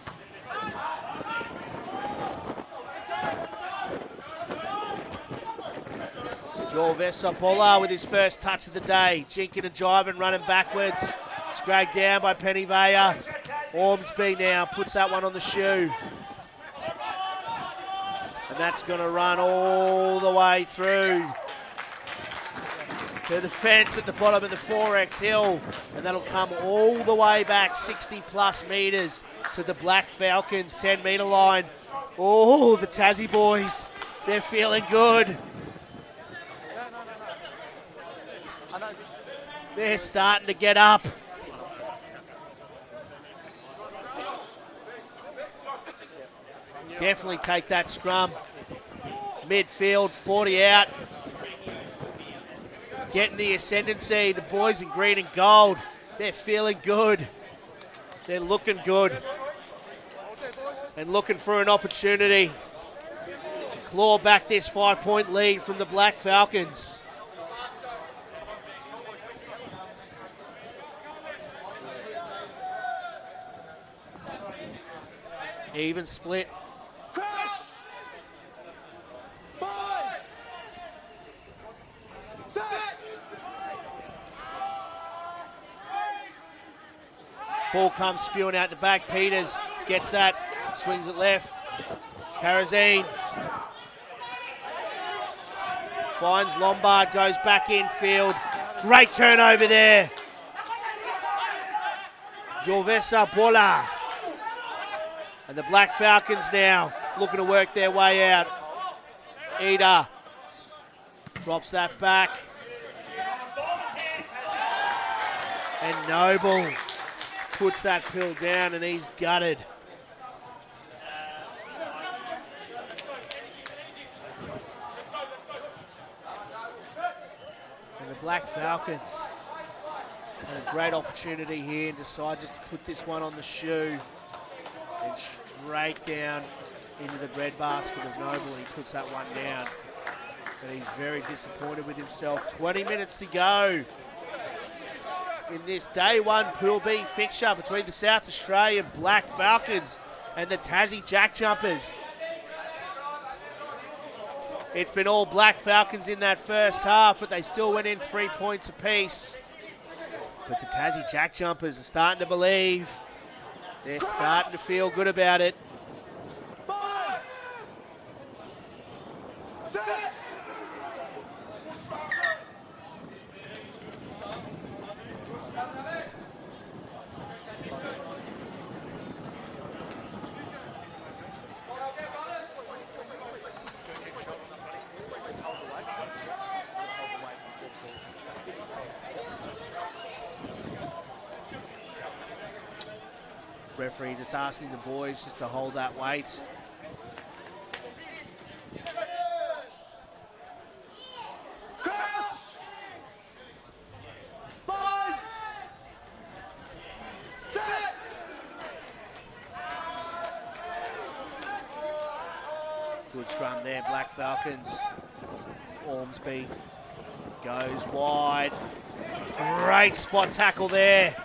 Joel Vesapola with his first touch of the day. Jinking and jiving, running backwards. Scragged down by Pennyvea. Ormsby now puts that one on the shoe. And that's going to run all the way through to the fence at the bottom of the 4X hill. And that'll come all the way back 60 plus metres to the Black Falcons 10 metre line. Oh, the Tassie boys, they're feeling good. They're starting to get up. Definitely take that scrum. Midfield, 40 out. Getting the ascendancy. The boys in green and gold, they're feeling good. They're looking good. And looking for an opportunity to claw back this 5-point lead from the Black Falcons. Even split. Ball comes spewing out the back. Peters gets that, swings it left. Karazine finds Lombard, goes back infield. Great turnover there. Jorvesa Bola. And the Black Falcons now looking to work their way out. Ida drops that back. And Noble puts that pill down, and he's gutted. And the Black Falcons had a great opportunity here and decide just to put this one on the shoe. And straight down into the breadbasket of Noble. He puts that one down. But he's very disappointed with himself. 20 minutes to go in this day one Pool B fixture between the South Australian Black Falcons and the Tassie Jack Jumpers. It's been all Black Falcons in that first half, but they still went in 3 points apiece. But the Tassie Jack Jumpers are starting to believe. They're starting to feel good about it. Referee just asking the boys just to hold that weight. Good scrum there, Black Falcons. Ormsby goes wide. Great spot tackle there.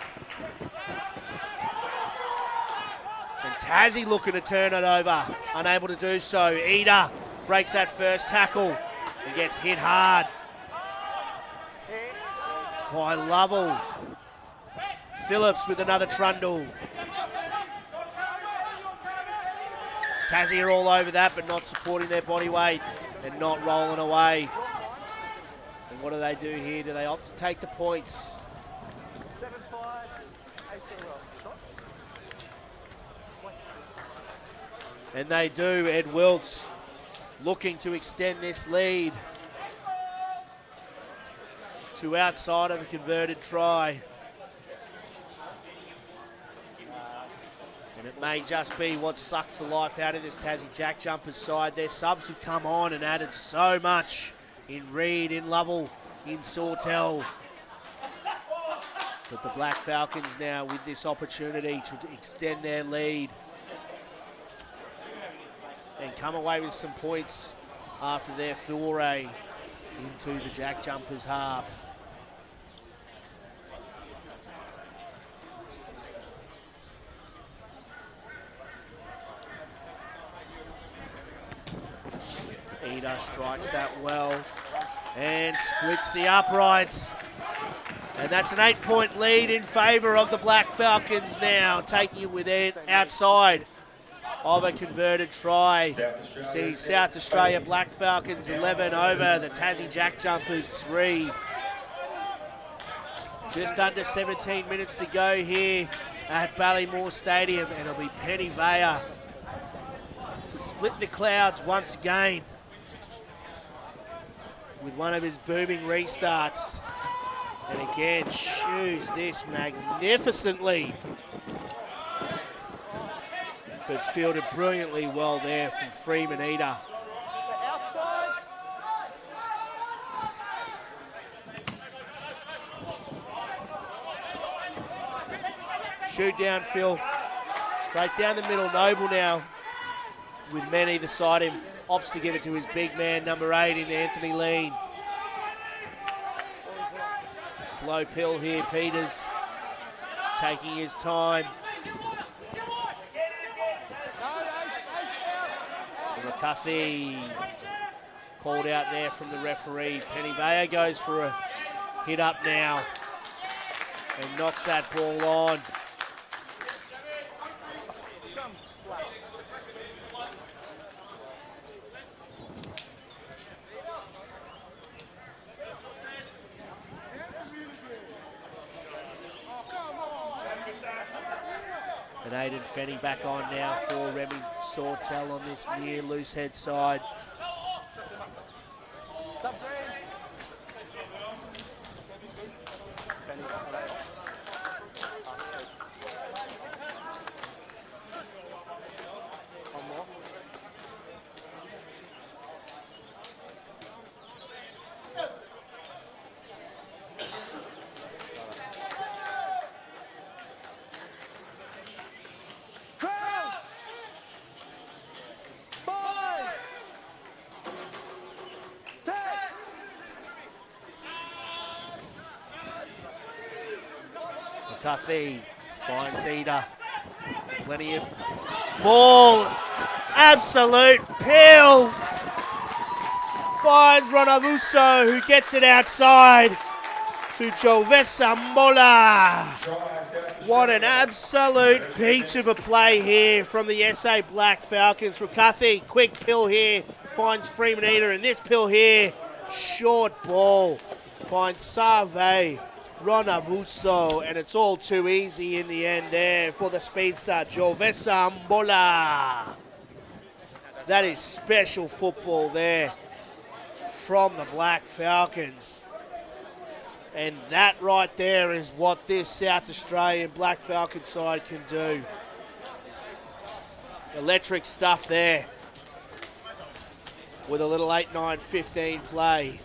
Tassie looking to turn it over, unable to do so. Ida breaks that first tackle and gets hit hard. by Lovell. Phillips with another trundle. Tassie are all over that, but not supporting their body weight and not rolling away. And what do they do here? Do they opt to take the points? 7-5, 8-0. And they do. Ed Wilkes looking to extend this lead to outside of a converted try. And it may just be what sucks the life out of this Tassie Jack Jumpers side. Their subs have come on and added so much in Reid, in Lovell, in Sawtell. But the Black Falcons now with this opportunity to extend their lead and come away with some points after their foray into the Jack Jumpers half. Eder strikes that well and splits the uprights. And that's an 8-point lead in favour of the Black Falcons now, taking it with it outside of a converted try. See South Australia Black Falcons 11 over the Tassie Jack Jumpers 3. Just under 17 minutes to go here at Ballymore Stadium, and it'll be Penny Vaya to split the clouds once again with one of his booming restarts. And again, shoots this magnificently. But fielded brilliantly well there from Freeman Eder. Outside. Shoot down, Phil. Straight down the middle, Noble now with men either side him. Opts to give it to his big man, number 8 in Anthony Lean. Slow pill here, Peters taking his time. McCuffey called out there from the referee. Penny Vaya goes for a hit up now and knocks that ball on. And Aidan Fenny back on now for Remy Sawtell on this near loose head side. McCuffey finds Eder. Plenty of ball. Absolute pill. Finds Ronavuso, who gets it outside to Jovesa Mola. What an absolute peach of a play here from the SA Black Falcons. McCuffey, quick pill here, finds Freeman Eder, and this pill here, short ball, finds Save Ronavuso, and it's all too easy in the end there for the speedster, Jovesa Mola. That is special football there from the Black Falcons. And that right there is what this South Australian Black Falcon side can do. Electric stuff there with a little 8-9-15 play.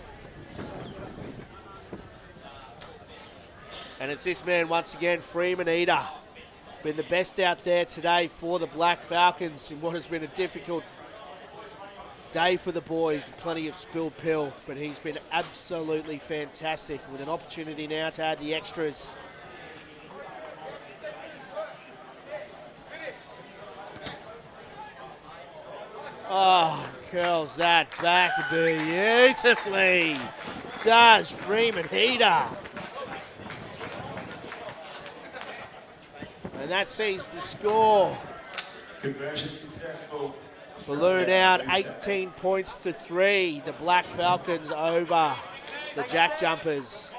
And it's this man once again, Freeman Eder. Been the best out there today for the Black Falcons in what has been a difficult day for the boys with plenty of spilled pill, but he's been absolutely fantastic with an opportunity now to add the extras. Oh, curls that back beautifully. Does Freeman Eder. that sees the score Conversion successful. balloon out 18 points to 3. The Black Falcons over the Jack Jumpers.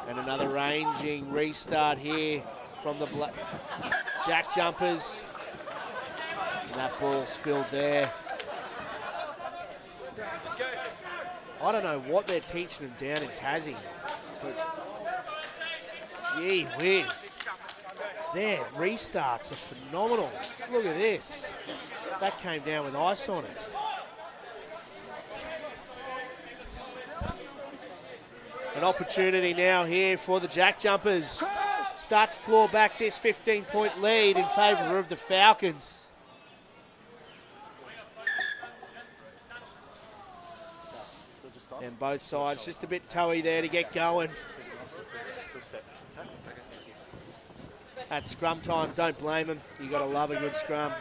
And another ranging restart here from the Jack Jumpers. And that ball spilled there. I don't know what they're teaching them down in Tassie, but gee whiz. Their restarts are phenomenal. Look at this. That came down with ice on it. An opportunity now here for the Jack Jumpers. Start to claw back this 15-point lead in favour of the Falcons. And both sides just a bit toey there to get going. At scrum time, don't blame them. You got to love a good scrum.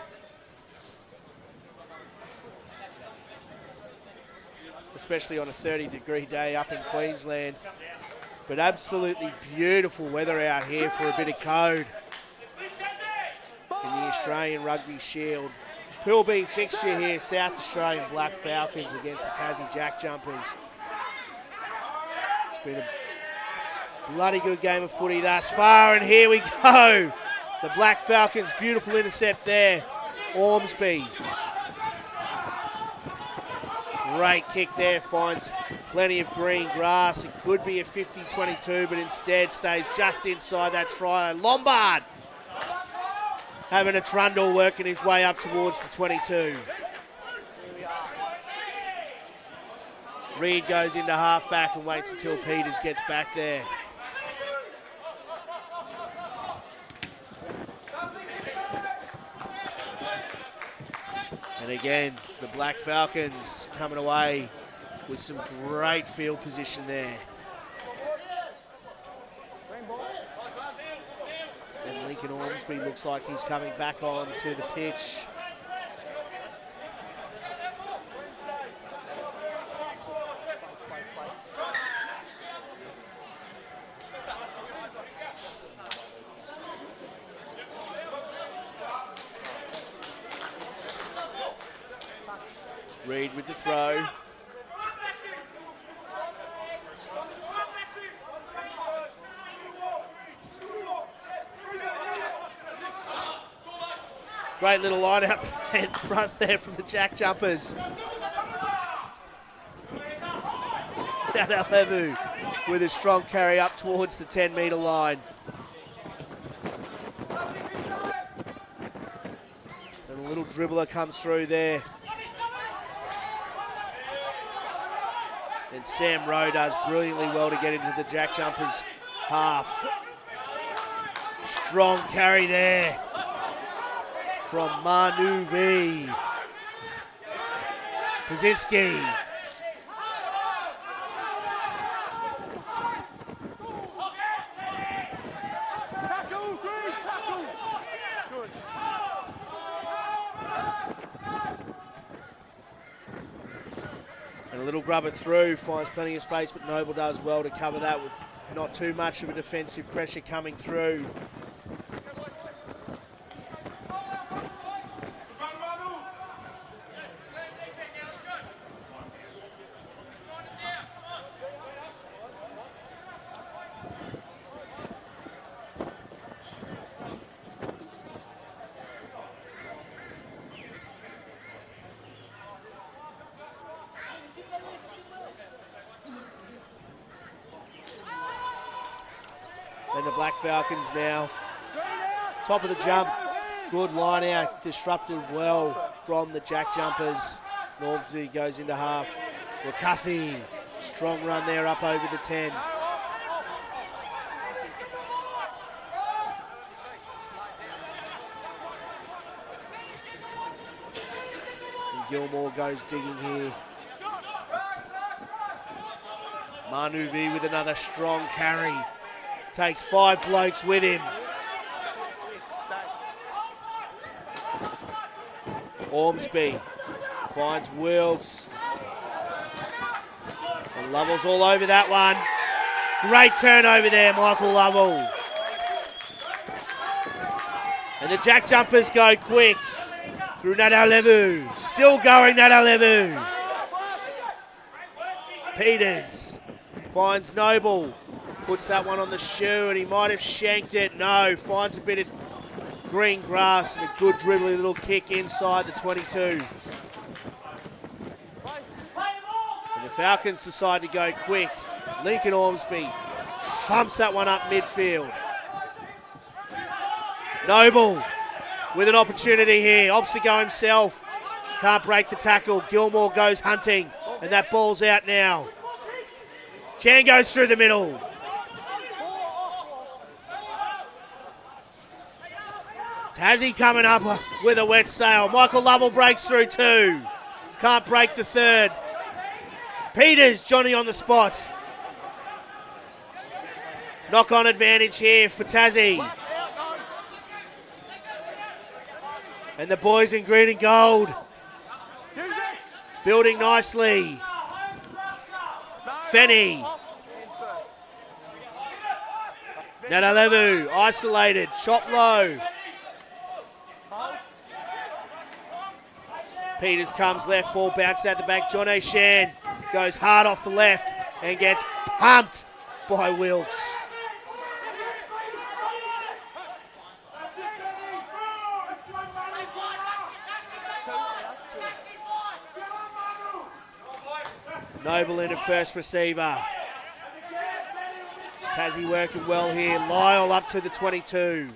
Especially on a 30-degree day up in Queensland. But absolutely beautiful weather out here for a bit of code in the Australian Rugby Shield. Pool B fixture here, South Australian Black Falcons against the Tassie Jack Jumpers. It's been a bloody good game of footy thus far, and here we go. The Black Falcons, beautiful intercept there. Ormsby. Great kick there, finds plenty of green grass. It could be a 50-22, but instead stays just inside that try. Lombard having a trundle, working his way up towards the 22. Reed goes into half-back and waits until Peters gets back there. And again, the Black Falcons coming away with some great field position there. And Lincoln Ormsby looks like he's coming back on to the pitch. Reed with the throw. Great little line out in front there from the Jack Jumpers. Levu with a strong carry up towards the 10-metre line. And a little dribbler comes through there. And Sam Rowe does brilliantly well to get into the Jack Jumpers half. Strong carry there from Manu V. Pazinski. And a little grubber through, finds plenty of space, but Noble does well to cover that with not too much of a defensive pressure coming through. And the Black Falcons now, top of the jump, good line out, disrupted well from the Jack Jumpers. Normsby goes into half. Wakathy, strong run there up over the 10. And Gilmore goes digging here. Manu V with another strong carry. Takes 5 blokes with him. Ormsby finds Wilkes. A Lovell's all over that one. Great turnover there, Michael Lovell. And the Jack Jumpers go quick through Nadalevu. Still going, Nadalevu. Peters finds Noble. Puts that one on the shoe, and he might have shanked it. No, finds a bit of green grass and a good dribbly little kick inside the 22. And the Falcons decide to go quick. Lincoln Ormsby thumps that one up midfield. Noble with an opportunity here. Opts to go himself. Can't break the tackle. Gilmore goes hunting, and that ball's out now. Chan goes through the middle. Tassie coming up with a wet sail. Michael Lovell breaks through two. Can't break the third. Peters, Johnny on the spot. Knock-on advantage here for Tassie. And the boys in green and gold building nicely. Fenny. Nadalevu, isolated, chop low. Peters comes left, ball bounced out the back. John O'Shan goes hard off the left and gets pumped by Wilkes. Noble in at first receiver. Tassie working well here. Lyle up to the 22.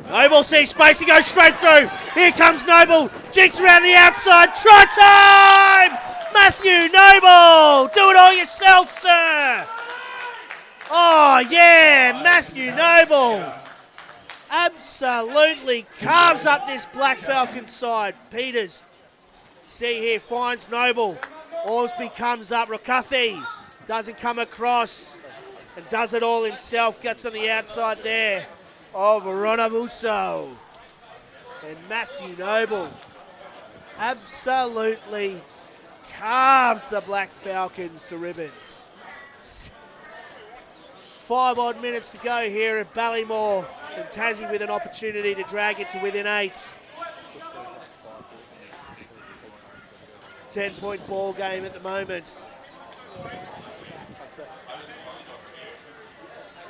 Noble sees space, he goes straight through. Here comes Noble, jinks around the outside. Try time! Matthew Noble! Do it all yourself, sir! Oh yeah, Matthew Noble absolutely carves up this Black Falcons side. Peters, see here, finds Noble. Ormsby comes up, Rakathi doesn't come across and does it all himself. Gets on the outside there of Ronavuso. And Matthew Noble absolutely carves the Black Falcons to ribbons. 5 odd minutes to go here at Ballymore, and Tassie with an opportunity to drag it to within 8. 10-point ball game at the moment.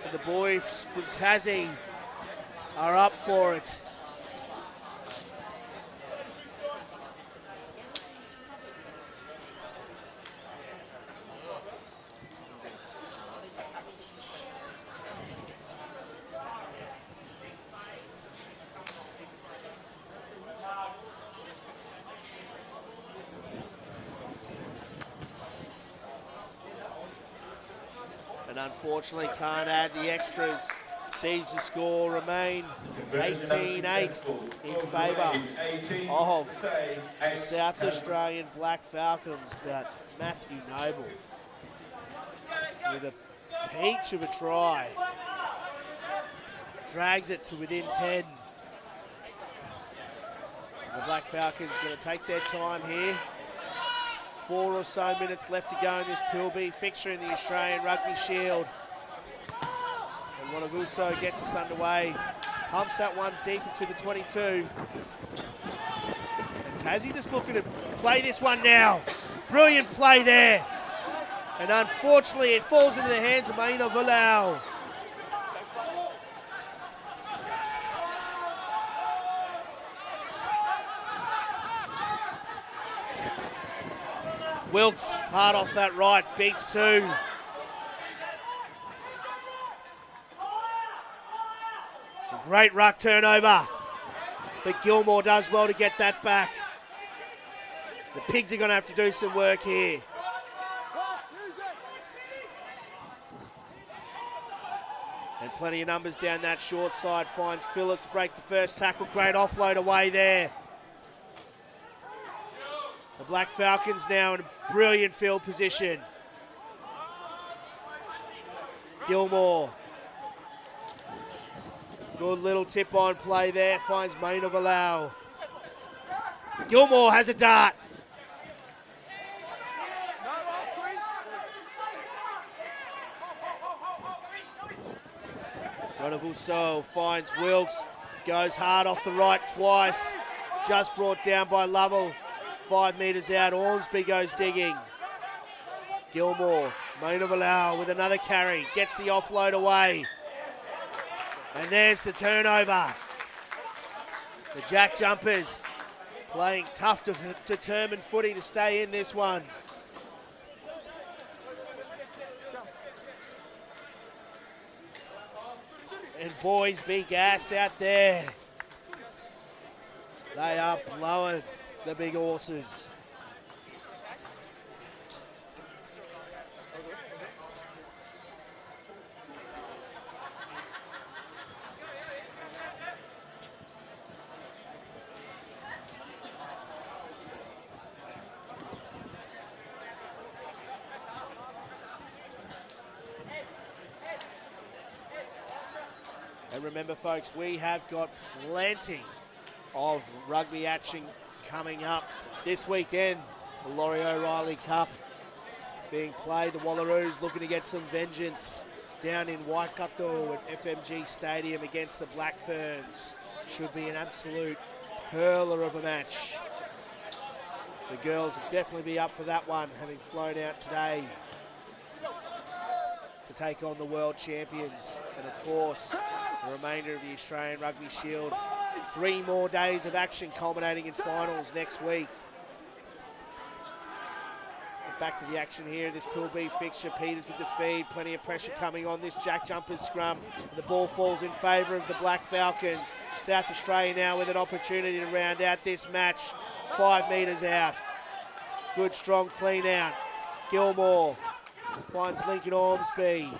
And the boys from Tassie are up for it. And unfortunately can't add the extras. Sees the score remain 18-8 in favour of the South Australian Black Falcons. But Matthew Noble with a peach of a try drags it to within 10. The Black Falcons going to take their time here. 4 or so minutes left to go in this Pool B fixture in the Australian Rugby Shield. And Ronavuso gets us underway. Pumps that one deep into the 22. And Tassie just looking to play this one now. Brilliant play there. And unfortunately it falls into the hands of Maina Valau. Wilkes hard off that right, beats 2. A great ruck turnover, but Gilmore does well to get that back. The Pigs are going to have to do some work here. And plenty of numbers down that short side. Finds Phillips, break the first tackle. Great offload away there. The Black Falcons now in a brilliant field position. Gilmore. Good little tip-on play there. Finds Maina Valau. Gilmore has a dart. Ronavuso finds Wilkes, goes hard off the right twice, just brought down by Lovell. 5 metres out, Ormsby goes digging. Gilmore, Mona Valau with another carry, gets the offload away. And there's the turnover. The Jack Jumpers playing tough, determined footy to stay in this one. And boys be gassed out there. They are blowing the big horses. And remember, folks, we have got plenty of rugby action coming up this weekend. The Laurie O'Reilly Cup being played. The Wallaroos looking to get some vengeance down in Waikato at FMG Stadium against the Black Ferns. Should be an absolute hurler of a match. The girls will definitely be up for that one, having flown out today to take on the world champions. And of course, the remainder of the Australian Rugby Shield. 3 more days of action culminating in finals next week. Back to the action here in this Pool B fixture. Peters with the feed, plenty of pressure coming on this Jack Jumpers scrum. And the ball falls in favour of the Black Falcons. South Australia now with an opportunity to round out this match. 5 metres out. Good strong clean out. Gilmore finds Lincoln Ormsby.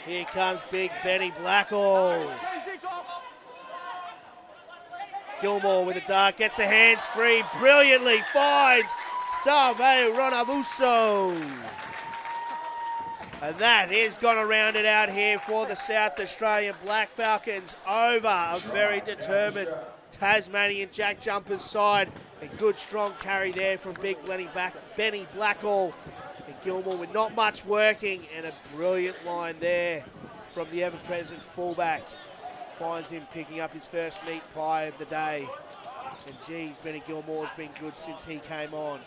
Here comes big Benny Blackall. Gilmore with a dart, gets the hands free, brilliantly finds Salve Ronavuso. And that is going to round it out here for the South Australian Black Falcons over a very determined Tasmanian Jack Jumpers side. A good strong carry there from big Benny Blackall. And Gilmore with not much working, and a brilliant line there from the ever-present fullback. Finds him picking up his first meat pie of the day. And geez, Benny Gilmore's been good since he came on.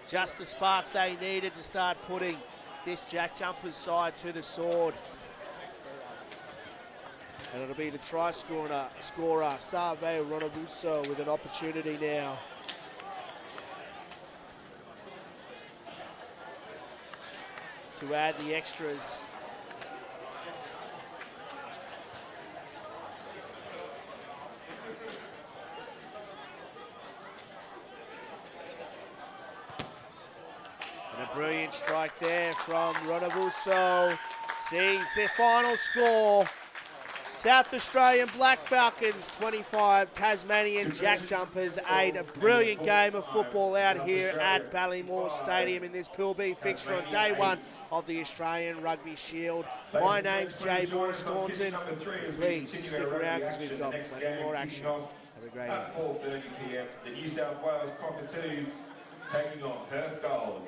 Just the spark they needed to start putting this Jack Jumpers side to the sword. And it'll be the try scorer, Salve Ronavuso, with an opportunity now. To add the extras. And a brilliant strike there from Ronavuso. Sees their final score. South Australian Black Falcons 25, Tasmanian Jack Jumpers 8. A brilliant game of football out here at Ballymore Stadium in this Pool B fixture on day 1 of the Australian Rugby Shield. My name's Jay Moore Staunton. Please stick around because we've got plenty more action. Have a great evening. At 4:30 p.m, the New South Wales Cockatoos taking on Perth Gold.